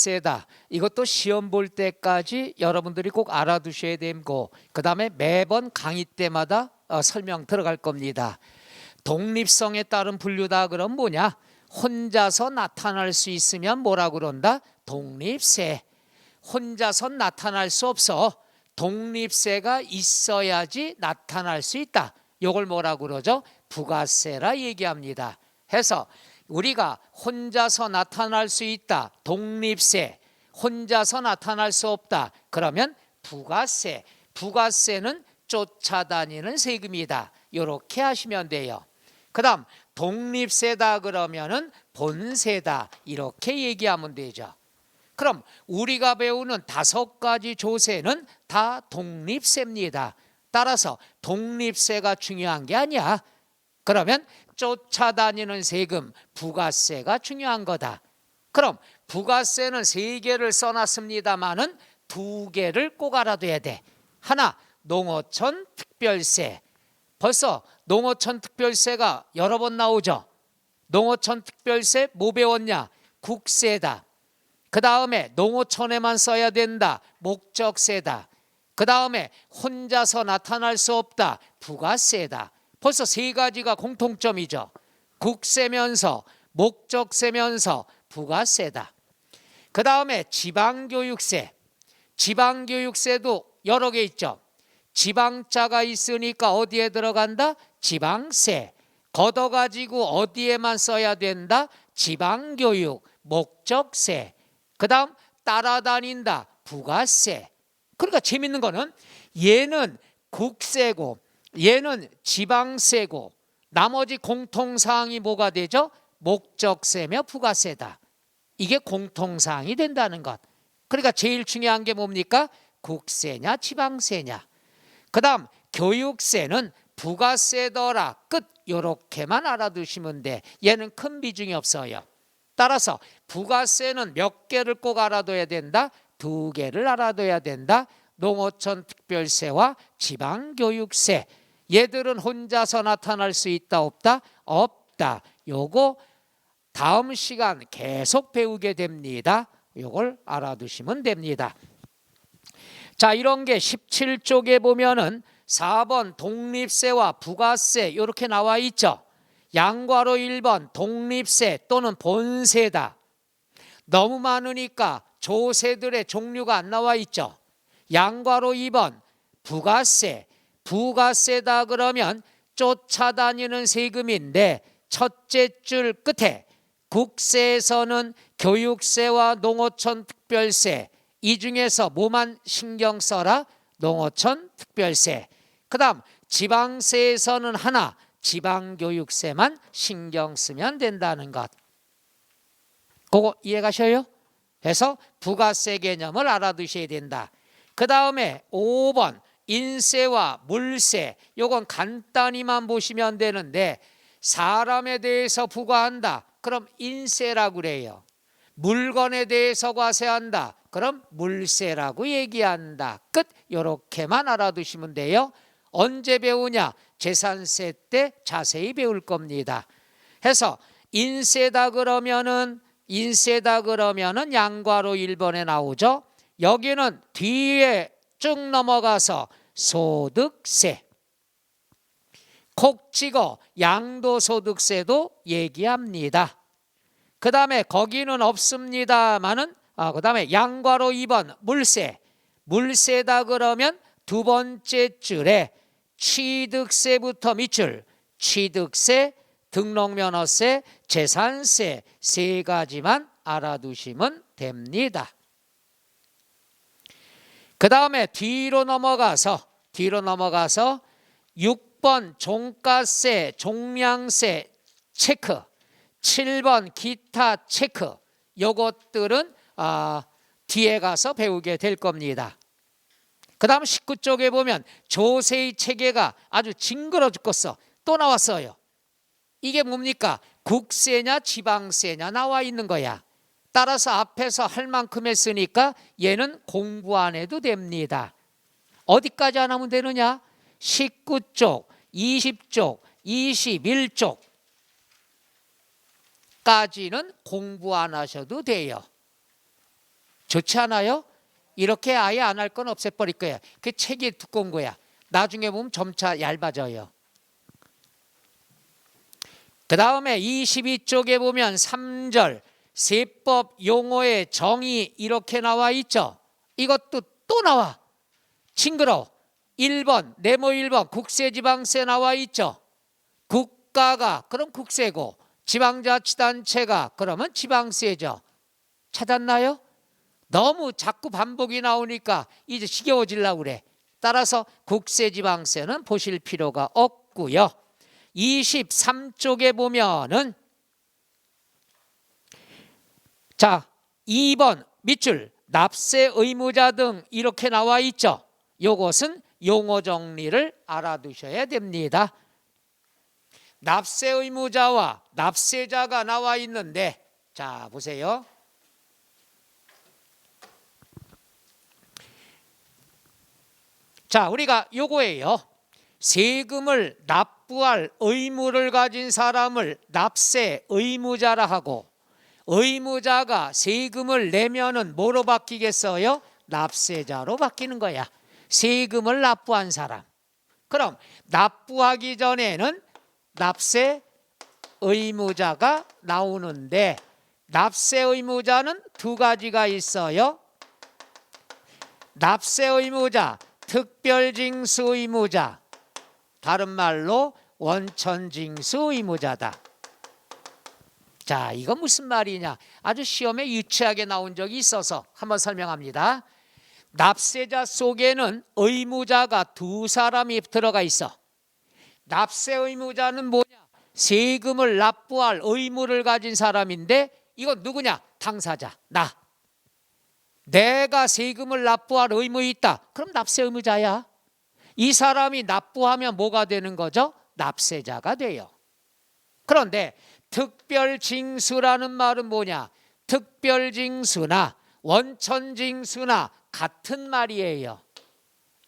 독립세다. 이것도 시험 볼 때까지 여러분들이 꼭 알아두셔야 되고, 그 다음에 매번 강의 때마다 설명 들어갈 겁니다. 독립성에 따른 분류다 그럼 뭐냐? 혼자서 나타날 수 있으면 뭐라 그런다? 독립세. 혼자서 나타날 수 없어. 독립세가 있어야지 나타날 수 있다. 이걸 뭐라 그러죠? 부가세라 얘기합니다. 해서 우리가 혼자서 나타날 수 있다. 독립세. 혼자서 나타날 수 없다. 그러면 부가세. 부가세는 쫓아다니는 세금이다. 이렇게 하시면 돼요. 그 다음 독립세다 그러면은 본세다. 이렇게 얘기하면 되죠. 그럼 우리가 배우는 5가지 조세는 다 독립세입니다. 따라서 독립세가 중요한 게 아니야. 그러면 쫓아다니는 세금 부가세가 중요한 거다. 그럼 부가세는 3개를 써놨습니다마는 2개를 꼭 알아둬야 돼. 하나, 농어촌 특별세. 벌써 농어촌 특별세가 여러 번 나오죠. 농어촌 특별세 뭐 배웠냐? 국세다. 그 다음에 농어촌에만 써야 된다. 목적세다. 그 다음에 혼자서 나타날 수 없다. 부가세다. 벌써 3가지가 공통점이죠. 국세면서 목적세면서 부가세다. 그 다음에 지방교육세. 지방교육세도 여러 개 있죠. 지방자가 있으니까 어디에 들어간다? 지방세. 걷어가지고 어디에만 써야 된다? 지방교육, 목적세. 그 다음 따라다닌다. 부가세. 그러니까 재밌는 거는 얘는 국세고 얘는 지방세고 나머지 공통사항이 뭐가 되죠? 목적세며 부가세다. 이게 공통사항이 된다는 것. 그러니까 제일 중요한 게 뭡니까? 국세냐 지방세냐. 그 다음 교육세는 부가세더라. 끝. 이렇게만 알아두시면 돼. 얘는 큰 비중이 없어요. 따라서 부가세는 몇 개를 꼭 알아둬야 된다? 2개를 알아둬야 된다. 농어촌 특별세와 지방교육세. 얘들은 혼자서 나타날 수 있다 없다? 없다. 요거 다음 시간 계속 배우게 됩니다. 요걸 알아두시면 됩니다. 자, 이런 게 17쪽에 보면은 4번 독립세와 부가세 이렇게 나와 있죠. 양괄호 1번 독립세 또는 본세다. 너무 많으니까 조세들의 종류가 안 나와 있죠. 양괄호 2번 부가세. 부가세다 그러면 쫓아다니는 세금인데 첫째 줄 끝에 국세에서는 교육세와 농어촌 특별세 이 중에서 뭐만 신경 써라? 농어촌 특별세. 그 다음 지방세에서는 하나 지방교육세만 신경 쓰면 된다는 것. 그거 이해가셔요? 그래서 부가세 개념을 알아두셔야 된다. 그 다음에 5번 인세와 물세. 요건 간단히만 보시면 되는데 사람에 대해서 부과한다. 그럼 인세라고 그래요. 물건에 대해서 과세한다. 그럼 물세라고 얘기한다. 끝. 요렇게만 알아두시면 돼요. 언제 배우냐? 재산세 때 자세히 배울 겁니다. 해서 인세다 그러면은 양괄호 1번에 나오죠. 여기는 뒤에 쭉 넘어가서 소득세. 콕 찍어 양도소득세도 얘기합니다. 그 다음에 거기는 없습니다만은 그 다음에 양괄호 2번 물세. 물세다 그러면 2번째 줄에 취득세부터 밑줄 취득세, 등록면허세, 재산세 3가지만 알아두시면 됩니다. 그 다음에 뒤로 넘어가서 6번 종가세, 종량세 체크, 7번 기타 체크. 요것들은 뒤에 가서 배우게 될 겁니다. 그 다음 19쪽에 보면 조세의 체계가 아주 징그러 죽겠어. 또 나왔어요. 이게 뭡니까? 국세냐 지방세냐 나와 있는 거야. 따라서 앞에서 할 만큼 했으니까 얘는 공부 안 해도 됩니다. 어디까지 안 하면 되느냐? 19쪽, 20쪽, 21쪽까지는 공부 안 하셔도 돼요. 좋지 않아요? 이렇게 아예 안 할 건 없애버릴 거야. 그 책이 두꺼운 거야. 나중에 보면 점차 얇아져요. 그 다음에 22쪽에 보면 3절 세법 용어의 정의 이렇게 나와 있죠. 이것도 또 나와. 징그러워. 1번 네모 1번 국세지방세 나와 있죠. 국가가 그럼 국세고 지방자치단체가 그러면 지방세죠. 찾았나요? 너무 자꾸 반복이 나오니까 이제 지겨워지려고 그래. 따라서 국세지방세는 보실 필요가 없고요. 23쪽에 보면은 자 2번 밑줄 납세 의무자 등 이렇게 나와 있죠. 요것은 용어 정리를 알아두셔야 됩니다. 납세 의무자와 납세자가 나와 있는데 자 보세요. 자 우리가 요거예요. 세금을 납부할 의무를 가진 사람을 납세 의무자라 하고 의무자가 세금을 내면은 뭐로 바뀌겠어요? 납세자로 바뀌는 거야. 세금을 납부한 사람. 그럼 납부하기 전에는 납세 의무자가 나오는데 납세 의무자는 두 가지가 있어요. 납세 의무자, 특별징수 의무자, 다른 말로 원천징수 의무자다. 자, 이건 무슨 말이냐? 아주 시험에 유치하게 나온 적이 있어서 한번 설명합니다. 납세자 속에는 의무자가 두 사람이 들어가 있어. 납세 의무자는 뭐냐? 세금을 납부할 의무를 가진 사람인데 이건 누구냐? 당사자, 나. 내가 세금을 납부할 의무가 있다. 그럼 납세 의무자야. 이 사람이 납부하면 뭐가 되는 거죠? 납세자가 돼요. 그런데 특별징수라는 말은 뭐냐? 특별징수나 원천징수나 같은 말이에요.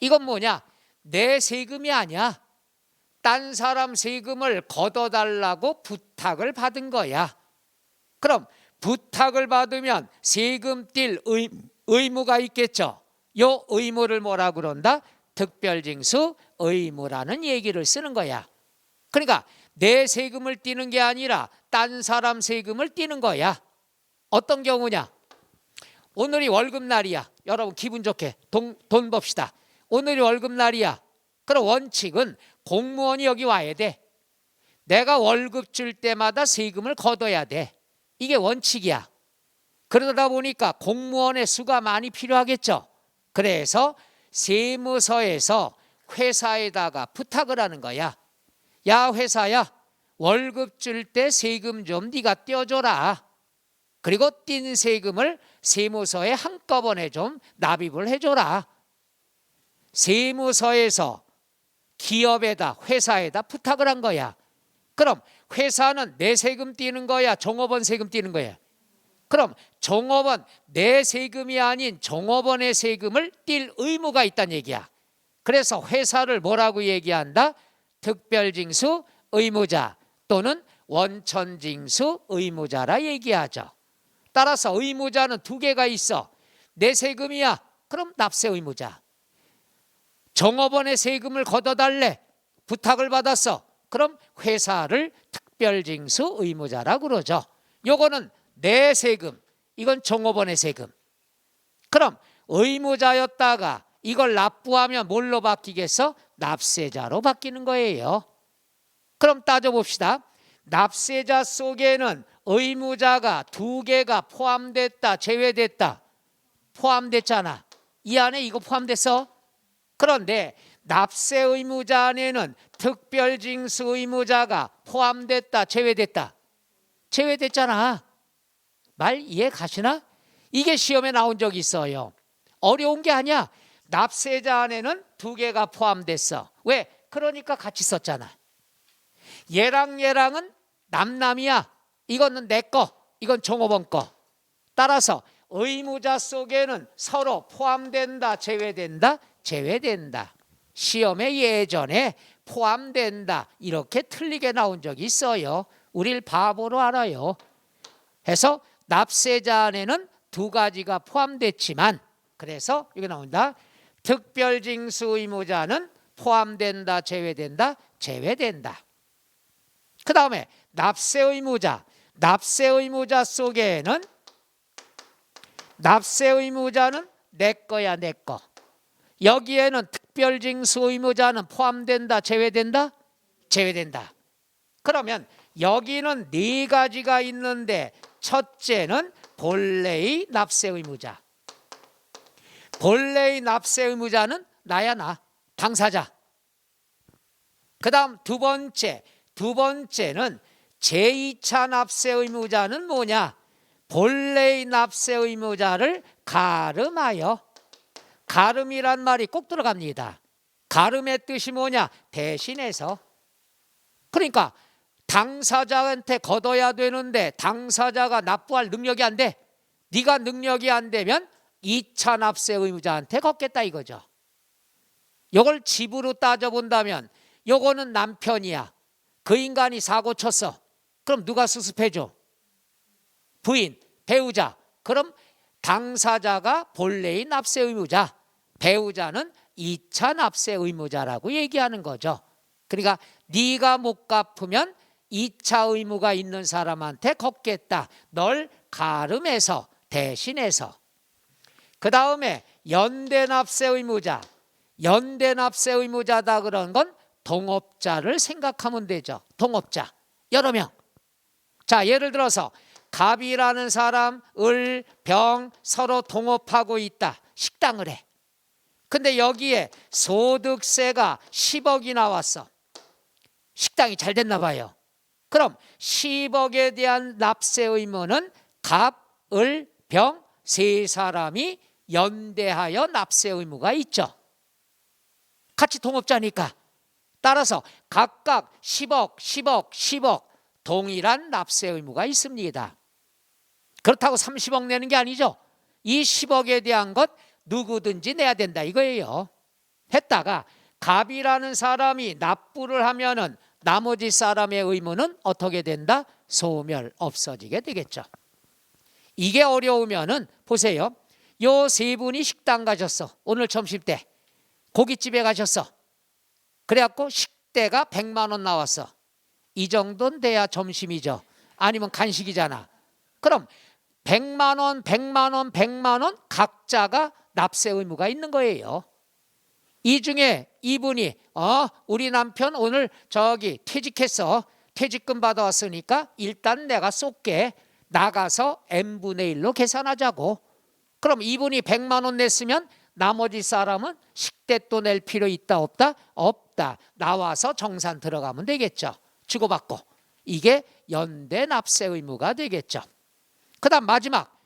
이건 뭐냐? 내 세금이 아니야. 딴 사람 세금을 걷어달라고 부탁을 받은 거야. 그럼 부탁을 받으면 세금 띨 의무가 있겠죠. 요 의무를 뭐라 그런다? 특별징수 의무라는 얘기를 쓰는 거야. 그러니까 내 세금을 떼는 게 아니라 딴 사람 세금을 떼는 거야. 어떤 경우냐? 오늘이 월급날이야. 여러분 기분 좋게 돈 봅시다. 오늘이 월급날이야. 그럼 원칙은 공무원이 여기 와야 돼. 내가 월급 줄 때마다 세금을 걷어야 돼. 이게 원칙이야. 그러다 보니까 공무원의 수가 많이 필요하겠죠. 그래서 세무서에서 회사에다가 부탁을 하는 거야. 야 회사야, 월급 줄 때 세금 좀 네가 떼어줘라. 그리고 띈 세금을 세무서에 한꺼번에 좀 납입을 해줘라. 세무서에서 기업에다 회사에다 부탁을 한 거야. 그럼 회사는 내 세금 떼는 거야? 종업원 세금 떼는 거야? 그럼 종업원, 내 세금이 아닌 종업원의 세금을 띨 의무가 있다는 얘기야. 그래서 회사를 뭐라고 얘기한다? 특별징수 의무자 또는 원천징수 의무자라 얘기하죠. 따라서 의무자는 두 개가 있어. 내 세금이야. 그럼 납세 의무자. 종업원의 세금을 걷어달래. 부탁을 받았어. 그럼 회사를 특별징수 의무자라고 그러죠. 요거는 내 세금, 이건 종업원의 세금. 그럼 의무자였다가 이걸 납부하면 뭘로 바뀌겠어? 납세자로 바뀌는 거예요. 그럼 따져봅시다. 납세자 속에는 의무자가 두 개가 포함됐다, 제외됐다? 포함됐잖아. 이 안에 이거 포함됐어? 그런데 납세 의무자 안에는 특별징수 의무자가 포함됐다, 제외됐다? 제외됐잖아. 말 이해 가시나? 이게 시험에 나온 적이 있어요. 어려운 게 아니야. 납세자 안에는 두 개가 포함됐어. 왜? 그러니까 같이 썼잖아. 얘랑 얘랑은 남남이야. 이거는 내 거, 이건 종업원 거. 따라서 의무자 속에는 서로 포함된다, 제외된다? 제외된다. 시험에 예전에 포함된다 이렇게 틀리게 나온 적이 있어요. 우릴 바보로 알아요. 해서 납세자 안에는 두 가지가 포함됐지만, 그래서 이게 나온다. 특별징수 의무자는 포함된다, 제외된다, 제외된다. 그 다음에 납세 의무자. 납세 의무자 속에는 납세 의무자는 내 거야, 내 거. 여기에는 특별징수 의무자는 포함된다, 제외된다, 제외된다. 그러면 여기는 네 가지가 있는데, 첫째는 본래의 납세 의무자. 본래의 납세 의무자는 나야, 나, 당사자. 그 다음 두 번째는 제2차 납세 의무자는 뭐냐? 본래의 납세 의무자를 가름하여. 가름이란 말이 꼭 들어갑니다. 가름의 뜻이 뭐냐? 대신해서. 그러니까 당사자한테 걷어야 되는데 당사자가 납부할 능력이 안 돼. 네가 능력이 안 되면 2차 납세 의무자한테 걷겠다 이거죠. 이걸 집으로 따져본다면 요거는 남편이야. 그 인간이 사고 쳤어. 그럼 누가 수습해줘? 부인, 배우자. 그럼 당사자가 본래의 납세 의무자, 배우자는 2차 납세 의무자라고 얘기하는 거죠. 그러니까 네가 못 갚으면 2차 의무가 있는 사람한테 걷겠다. 널 가름해서, 대신해서. 그 다음에 연대 납세 의무자. 연대 납세 의무자다 그런 건 동업자를 생각하면 되죠. 동업자 여러 명. 자, 예를 들어서 갑이라는 사람, 을, 병 서로 동업하고 있다. 식당을 해. 근데 여기에 소득세가 10억이 나왔어. 식당이 잘 됐나 봐요. 그럼 10억에 대한 납세 의무는 갑, 을, 병 세 사람이 연대하여 납세 의무가 있죠. 같이 동업자니까. 따라서 각각 10억, 10억, 10억 동일한 납세 의무가 있습니다. 그렇다고 30억 내는 게 아니죠. 이 10억에 대한 것 누구든지 내야 된다 이거예요. 했다가 갑이라는 사람이 납부를 하면은 나머지 사람의 의무는 어떻게 된다? 소멸, 없어지게 되겠죠. 이게 어려우면은 보세요. 요 세 분이 식당 가셨어. 오늘 점심 때 고깃집에 가셨어. 그래갖고 식대가 100만 원 나왔어. 이 정도는 돼야 점심이죠. 아니면 간식이잖아. 그럼 100만 원, 100만 원, 100만 원 각자가 납세 의무가 있는 거예요. 이 중에 이분이 우리 남편 오늘 저기 퇴직했어. 퇴직금 받아왔으니까 일단 내가 쏠게. 나가서 n분의 1로 계산하자고. 그럼 이분이 100만 원 냈으면 나머지 사람은 식대도 낼 필요 있다 없다? 없다. 나와서 정산 들어가면 되겠죠. 주고받고. 이게 연대 납세 의무가 되겠죠. 그 다음 마지막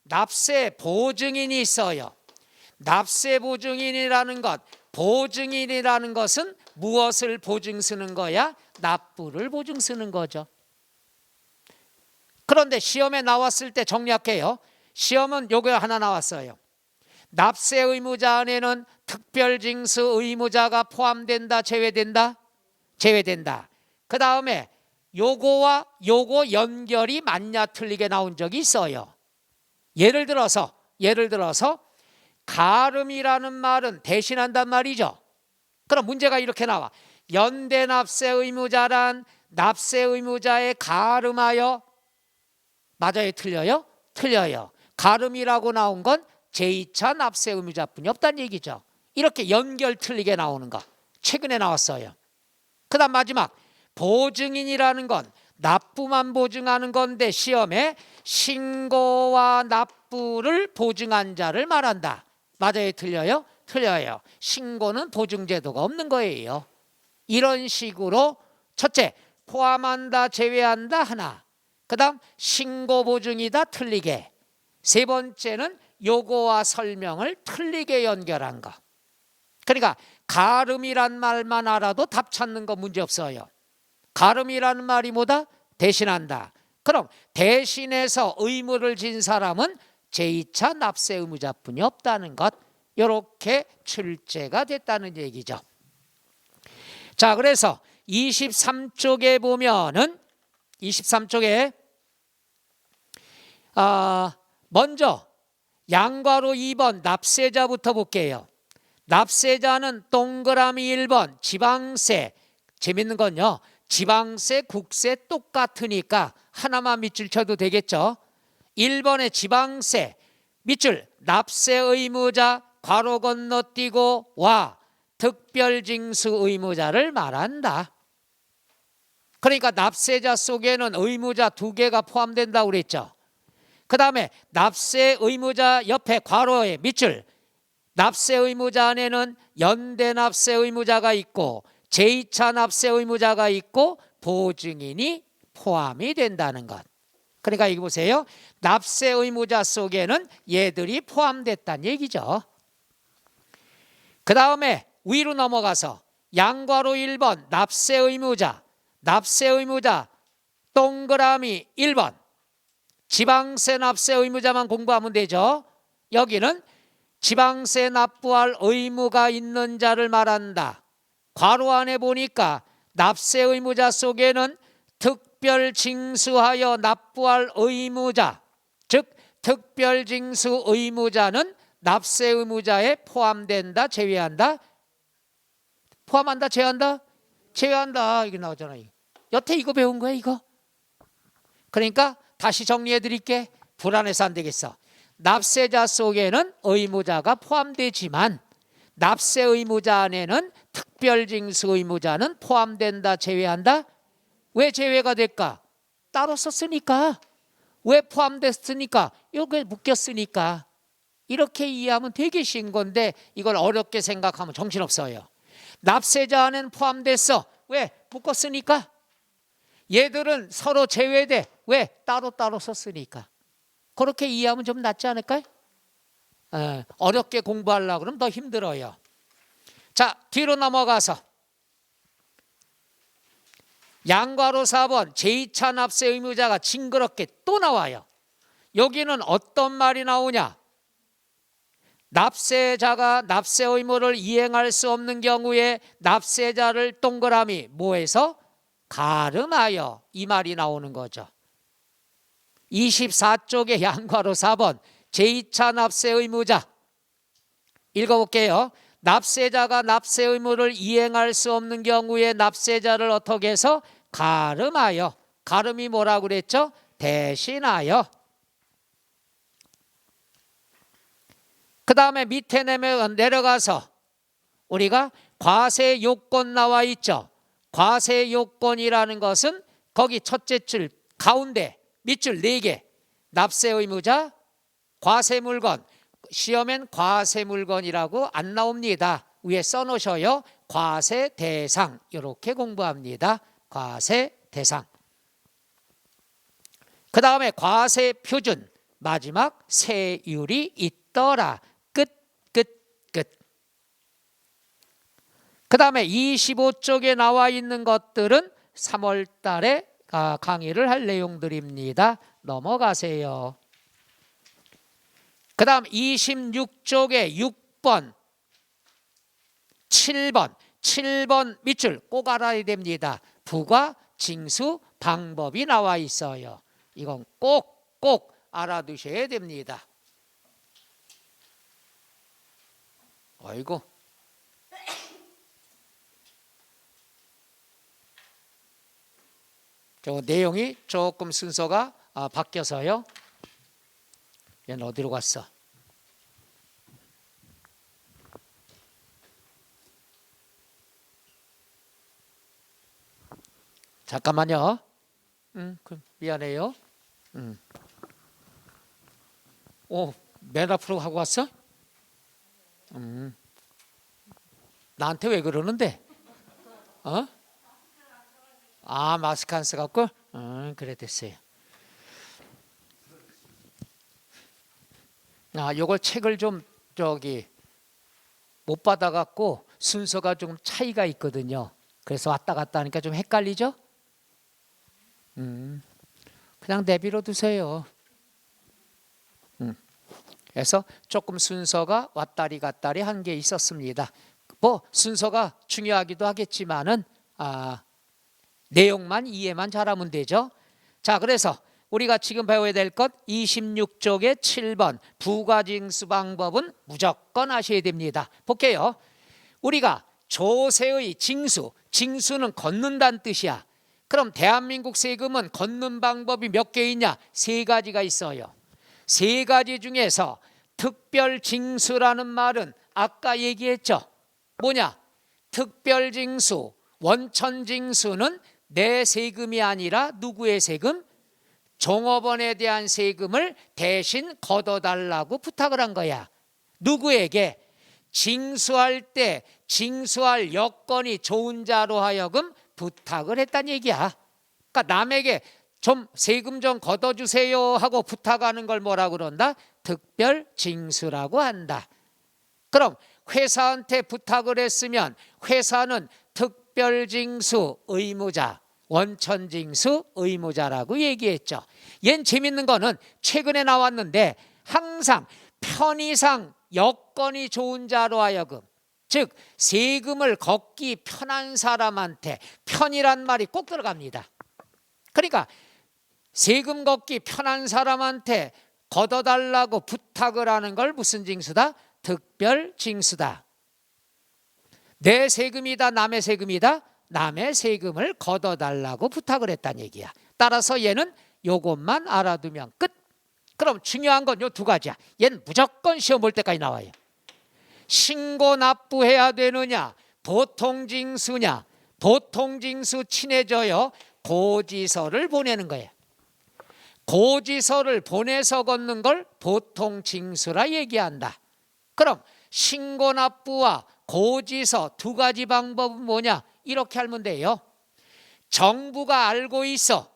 납세 보증인이 있어요. 납세 보증인이라는 것, 보증인이라는 것은 무엇을 보증 쓰는 거야? 납부를 보증 쓰는 거죠. 그런데 시험에 나왔을 때 정리할게요. 시험은 요거 하나 나왔어요. 납세 의무자 안에는 특별징수 의무자가 포함된다, 제외된다? 제외된다. 그 다음에 요거와 요거 연결이 맞냐 틀리게 나온 적이 있어요. 예를 들어서 가름이라는 말은 대신한단 말이죠. 그럼 문제가 이렇게 나와. 연대 납세 의무자란 납세 의무자의 가름하여. 맞아요, 틀려요? 틀려요. 가름이라고 나온 건 제2차 납세 의무자뿐이 없다는 얘기죠. 이렇게 연결 틀리게 나오는 거 최근에 나왔어요. 그 다음 마지막 보증인이라는 건 납부만 보증하는 건데 시험에 신고와 납부를 보증한 자를 말한다. 맞아요, 틀려요? 틀려요. 신고는 보증제도가 없는 거예요. 이런 식으로 첫째 포함한다, 제외한다 하나. 그 다음 신고 보증이다 틀리게. 세 번째는 요거와 설명을 틀리게 연결한 거. 그러니까 가름이란 말만 알아도 답 찾는 거 문제 없어요. 가름이라는 말이 뭐다? 대신한다. 그럼 대신해서 의무를 진 사람은 제2차 납세 의무자뿐이 없다는 것. 이렇게 출제가 됐다는 얘기죠. 자, 그래서 23쪽에 보면은 23쪽에 먼저 양괄호 2번 납세자부터 볼게요. 납세자는 동그라미 1번 지방세. 재밌는 건요, 지방세, 국세 똑같으니까 하나만 밑줄 쳐도 되겠죠. 1번의 지방세 밑줄 납세 의무자 괄호 건너뛰고 와 특별징수 의무자를 말한다. 그러니까 납세자 속에는 의무자 2개가 포함된다고 그랬죠. 그 다음에 납세 의무자 옆에 괄호에 밑줄 납세 의무자 안에는 연대 납세 의무자가 있고 제2차 납세 의무자가 있고 보증인이 포함이 된다는 것. 그러니까 이거 보세요. 납세 의무자 속에는 얘들이 포함됐다는 얘기죠. 그 다음에 위로 넘어가서 양괄호 1번 납세 의무자 동그라미 1번 지방세 납세 의무자만 공부하면 되죠. 여기는 지방세 납부할 의무가 있는 자를 말한다. 괄호 안에 보니까 납세 의무자 속에는 특별 징수하여 납부할 의무자, 즉 특별 징수 의무자는 납세 의무자에 포함된다, 제외한다? 포함한다, 제외한다? 제외한다. 이게 나오잖아요. 여태 이거 배운 거야, 이거. 그러니까 다시 정리해 드릴게. 불안해서 안 되겠어. 납세자 속에는 의무자가 포함되지만 납세 의무자 안에는 특별징수 의무자는 포함된다, 제외한다? 왜 제외가 될까? 따로 썼으니까. 왜 포함됐으니까? 여기에 묶였으니까. 이렇게 이해하면 되게 쉬운 건데 이걸 어렵게 생각하면 정신없어요. 납세자 안에는 포함됐어. 왜? 묶었으니까. 얘들은 서로 제외돼. 왜? 따로따로 썼으니까. 그렇게 이해하면 좀 낫지 않을까요? 어렵게 공부하려고 그러면 더 힘들어요. 자, 뒤로 넘어가서 양괄호 4번 제2차 납세 의무자가 징그럽게 또 나와요. 여기는 어떤 말이 나오냐? 납세자가 납세 의무를 이행할 수 없는 경우에 납세자를 동그라미 뭐해서? 가름하여, 이 말이 나오는 거죠. 24쪽의 양괄호 4번 제2차 납세 의무자 읽어볼게요. 납세자가 납세 의무를 이행할 수 없는 경우에 납세자를 어떻게 해서? 가름하여. 가름이 뭐라고 그랬죠? 대신하여. 그 다음에 밑에 내려가서 우리가 과세 요건 나와 있죠. 과세 요건이라는 것은 거기 첫째 줄 가운데 밑줄 4개 납세 의무자, 과세 물건. 시험엔 과세 물건이라고 안 나옵니다. 위에 써놓으셔요. 과세 대상 이렇게 공부합니다. 과세 대상. 그 다음에 과세 표준 마지막 세율이 있더라. 끝. 그 다음에 25쪽에 나와 있는 것들은 3월 달에 강의를 할 내용들입니다. 넘어가세요. 그 다음 26쪽에 6번 7번 밑줄 꼭 알아야 됩니다. 부과 징수 방법이 나와 있어요. 이건 꼭 알아두셔야 됩니다. 아이고, 저 내용이 조금 순서가 바뀌어서요. 얘는 어디로 갔어? 잠깐만요. 미안해요. 맨 앞으로 하고 왔어? 나한테 왜 그러는데? 마스크 안 써갖고? 그래 됐어요. 요걸 책을 좀 못 받아갖고 순서가 좀 차이가 있거든요. 그래서 왔다 갔다 하니까 좀 헷갈리죠? 그냥 내비로 두세요. 그래서 조금 순서가 왔다리 갔다리 한 게 있었습니다. 뭐 순서가 중요하기도 하겠지만은 내용만 이해만 잘하면 되죠. 자, 그래서 우리가 지금 배워야 될 것 26쪽의 7번 부가징수 방법은 무조건 아셔야 됩니다. 볼게요. 우리가 조세의 징수, 징수는 걷는다는 뜻이야. 그럼 대한민국 세금은 걷는 방법이 몇 개 있냐? 3가지가 있어요. 3가지 중에서 특별징수라는 말은 아까 얘기했죠. 뭐냐? 특별징수, 원천징수는 내 세금이 아니라 누구의 세금? 종업원에 대한 세금을 대신 걷어달라고 부탁을 한 거야. 누구에게? 징수할 때 징수할 여건이 좋은 자로 하여금 부탁을 했다는 얘기야. 그러니까 남에게 좀 세금 좀 걷어주세요 하고 부탁하는 걸 뭐라고 그런다? 특별징수라고 한다. 그럼 회사한테 부탁을 했으면 회사는 특별징수 의무자, 원천징수 의무자라고 얘기했죠. 얜 재밌는 거는 최근에 나왔는데 항상 편의상 여건이 좋은 자로 하여금, 즉 세금을 걷기 편한 사람한테, 편이란 말이 꼭 들어갑니다. 그러니까 세금 걷기 편한 사람한테 걷어달라고 부탁을 하는 걸 무슨 징수다? 특별징수다. 내 세금이다, 남의 세금이다? 남의 세금을 걷어달라고 부탁을 했다는 얘기야. 따라서 얘는 요것만 알아두면 끝. 그럼 중요한 건 요 2가지야. 얘는 무조건 시험 볼 때까지 나와요. 신고 납부해야 되느냐, 보통징수냐. 보통징수 친해져요. 고지서를 보내는 거예요. 고지서를 보내서 걷는 걸 보통징수라 얘기한다. 그럼 신고 납부와 고지서 2가지 방법은 뭐냐? 이렇게 하면 돼요. 정부가 알고 있어.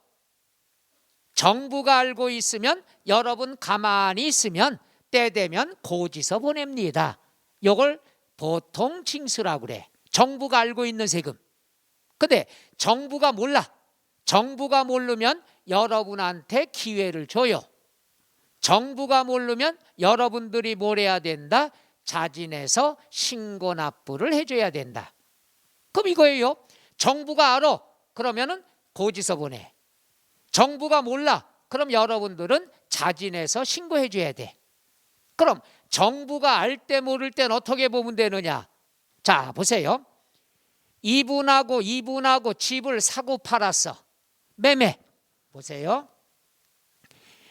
정부가 알고 있으면 여러분 가만히 있으면 때 되면 고지서 보냅니다. 이걸 보통징수라고 그래. 정부가 알고 있는 세금. 근데 정부가 몰라. 정부가 모르면 여러분한테 기회를 줘요. 정부가 모르면 여러분들이 뭘 해야 된다? 자진해서 신고 납부를 해줘야 된다. 그럼 이거예요. 정부가 알아. 그러면은 고지서 보내. 정부가 몰라. 그럼 여러분들은 자진해서 신고해 줘야 돼. 그럼 정부가 알 때 모를 땐 어떻게 보면 되느냐? 자, 보세요. 이분하고 집을 사고 팔았어. 매매. 보세요.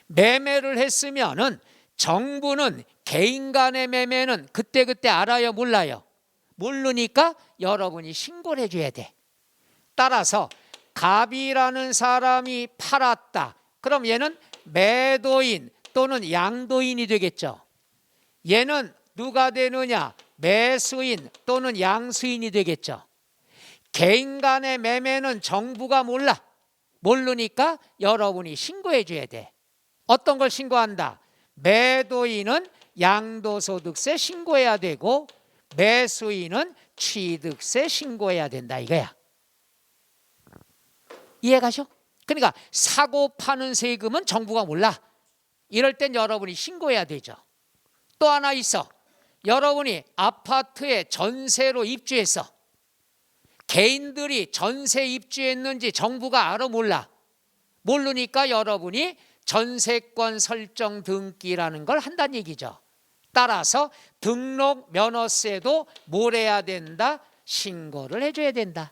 매매를 했으면은 정부는 개인 간의 매매는 그때그때 알아요, 몰라요? 모르니까 여러분이 신고를 해줘야 돼. 따라서 갑이라는 사람이 팔았다. 그럼 얘는 매도인 또는 양도인이 되겠죠. 얘는 누가 되느냐? 매수인 또는 양수인이 되겠죠. 개인 간의 매매는 정부가 몰라. 모르니까 여러분이 신고해 줘야 돼. 어떤 걸 신고한다? 매도인은 양도소득세 신고해야 되고 매수인은 취득세 신고해야 된다 이거야. 이해가죠? 그러니까 사고 파는 세금은 정부가 몰라. 이럴 땐 여러분이 신고해야 되죠. 또 하나 있어. 여러분이 아파트에 전세로 입주했어. 개인들이 전세 입주했는지 정부가 알아 몰라. 모르니까 여러분이 전세권 설정 등기라는 걸 한다는 얘기죠. 따라서 등록 면허세도 뭘 해야 된다? 신고를 해줘야 된다.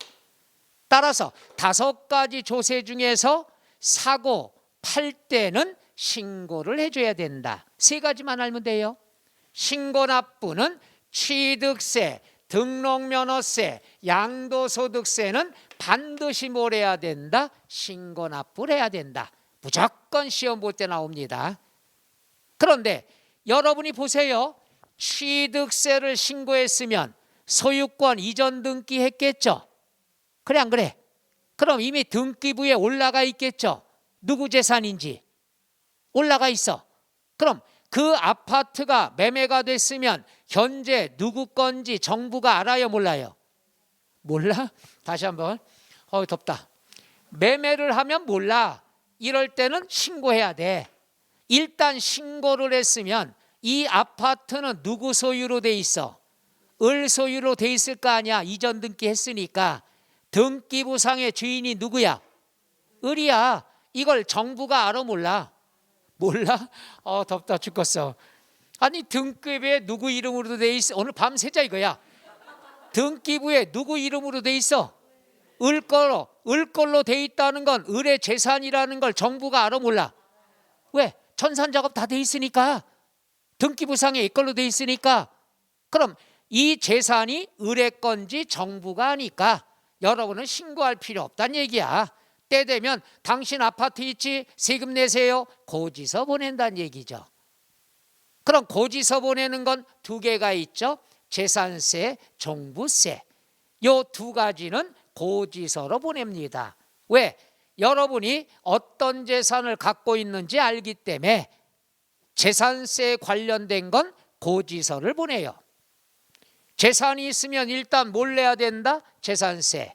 따라서 5가지 조세 중에서 사고 팔 때는 신고를 해줘야 된다. 3가지만 알면 돼요. 신고 납부는 취득세, 등록면허세, 양도소득세는 반드시 뭘 해야 된다? 신고 납부를 해야 된다. 무조건 시험 볼 때 나옵니다. 그런데 여러분이 보세요. 취득세를 신고했으면 소유권 이전 등기 했겠죠? 그래 안 그래? 그럼 이미 등기부에 올라가 있겠죠? 누구 재산인지 올라가 있어. 그럼 그 아파트가 매매가 됐으면 현재 누구 건지 정부가 알아요, 몰라요? 몰라? 다시 한번. 덥다. 매매를 하면 몰라. 이럴 때는 신고해야 돼. 일단 신고를 했으면 이 아파트는 누구 소유로 돼 있어? 을 소유로 돼 있을 거 아니야. 이전 등기 했으니까. 등기부상의 주인이 누구야? 을이야. 이걸 정부가 알아 몰라? 몰라? 덥다 죽겠어. 아니 등기부에 누구 이름으로 돼 있어? 오늘 밤 새자 이거야. 등기부에 누구 이름으로 돼 있어? 을걸로 돼 있다는 건 을의 재산이라는 걸 정부가 알아 몰라? 왜? 전산작업 다 돼 있으니까. 등기부상에 이걸로 돼 있으니까. 그럼 이 재산이 을의 건지 정부가 아니까 여러분은 신고할 필요 없다는 얘기야. 때 되면 당신 아파트 있지? 세금 내세요. 고지서 보낸다는 얘기죠. 그럼 고지서 보내는 건 두 개가 있죠. 재산세, 종부세. 요 두 가지는 고지서로 보냅니다. 왜? 여러분이 어떤 재산을 갖고 있는지 알기 때문에 재산세에 관련된 건 고지서를 보내요. 재산이 있으면 일단 뭘 내야 된다? 재산세.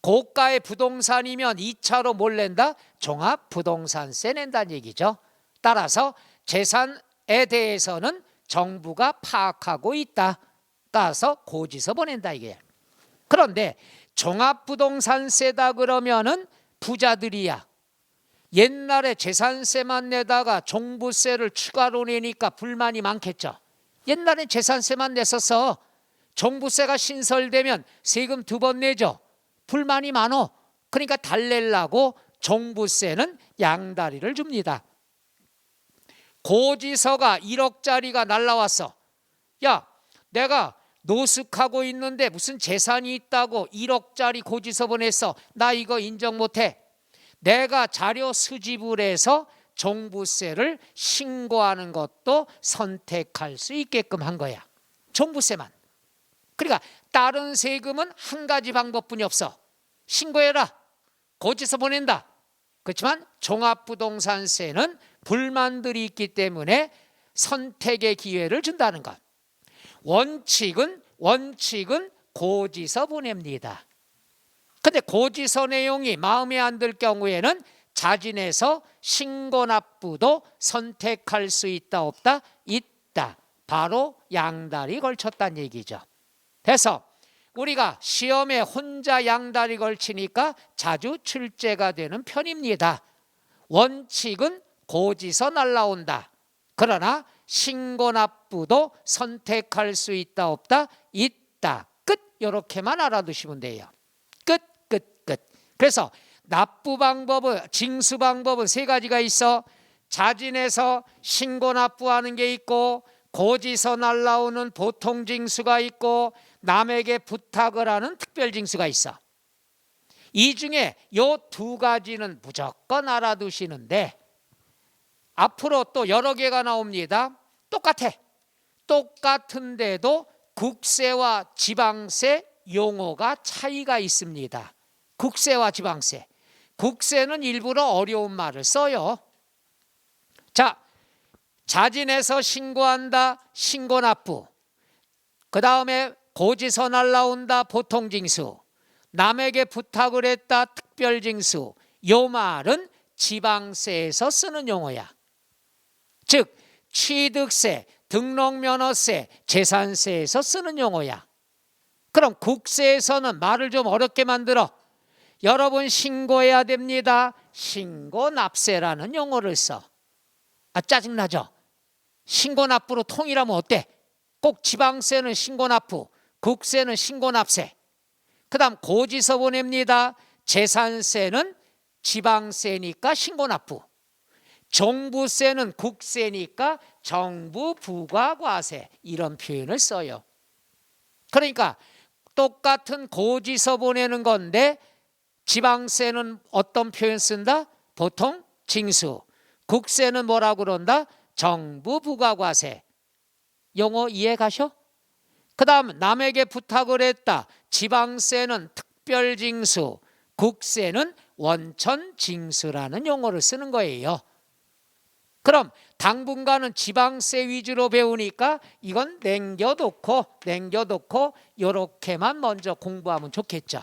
고가의 부동산이면 2차로 뭘 낸다? 종합부동산세 낸다는 얘기죠. 따라서 재산에 대해서는 정부가 파악하고 있다. 따라서 고지서 보낸다 이게. 그런데 종합부동산세다 그러면은 부자들이야. 옛날에 재산세만 내다가 종부세를 추가로 내니까 불만이 많겠죠. 옛날엔 재산세만 냈었어. 종부세가 신설되면 세금 2번 내죠. 불만이 많어. 그러니까 달래려고 종부세는 양다리를 줍니다. 고지서가 1억짜리가 날라왔어. 야, 내가 노숙하고 있는데 무슨 재산이 있다고 1억짜리 고지서 보냈어. 나 이거 인정 못해. 내가 자료 수집을 해서 종부세를 신고하는 것도 선택할 수 있게끔 한 거야. 종부세만. 그러니까 다른 세금은 한 가지 방법뿐이 없어. 신고해라. 고지서 보낸다. 그렇지만 종합부동산세는 불만들이 있기 때문에 선택의 기회를 준다는 것. 원칙은 고지서 보냅니다. 근데 고지서 내용이 마음에 안 들 경우에는 자진해서 신고납부도 선택할 수 있다 없다? 있다. 바로 양다리 걸쳤다는 얘기죠. 그래서 우리가 시험에 혼자 양다리 걸치니까 자주 출제가 되는 편입니다. 원칙은 고지서 날라온다. 그러나 신고납부도 선택할 수 있다 없다? 있다. 끝. 이렇게만 알아두시면 돼요. 끝. 그래서 납부 방법은, 징수 방법은 3가지가 있어. 자진해서 신고납부하는 게 있고, 고지서 날라오는 보통징수가 있고, 남에게 부탁을 하는 특별징수가 있어. 이 중에 요 2가지는 무조건 알아두시는데, 앞으로 또 여러 개가 나옵니다. 똑같은데도 국세와 지방세 용어가 차이가 있습니다. 국세와 지방세. 국세는 일부러 어려운 말을 써요. 자, 자진해서 신고한다, 신고납부. 그 다음에 고지서 날라온다, 보통징수. 남에게 부탁을 했다, 특별징수. 요 말은 지방세에서 쓰는 용어야. 즉 취득세, 등록면허세, 재산세에서 쓰는 용어야. 그럼 국세에서는 말을 좀 어렵게 만들어. 여러분 신고해야 됩니다. 신고납세라는 용어를 써. 짜증나죠? 신고납부로 통일하면 어때? 꼭 지방세는 신고납부, 국세는 신고납세. 그 다음 고지서 보냅니다. 재산세는 지방세니까 신고납부. 종부세는 국세니까 정부 부가과세. 이런 표현을 써요. 그러니까 똑같은 고지서 보내는 건데 지방세는 어떤 표현 쓴다? 보통 징수. 국세는 뭐라고 그런다? 정부 부가과세. 용어 이해 가셔? 그 다음 남에게 부탁을 했다. 지방세는 특별징수, 국세는 원천징수라는 용어를 쓰는 거예요. 그럼 당분간은 지방세 위주로 배우니까 이건 남겨놓고 이렇게만 먼저 공부하면 좋겠죠.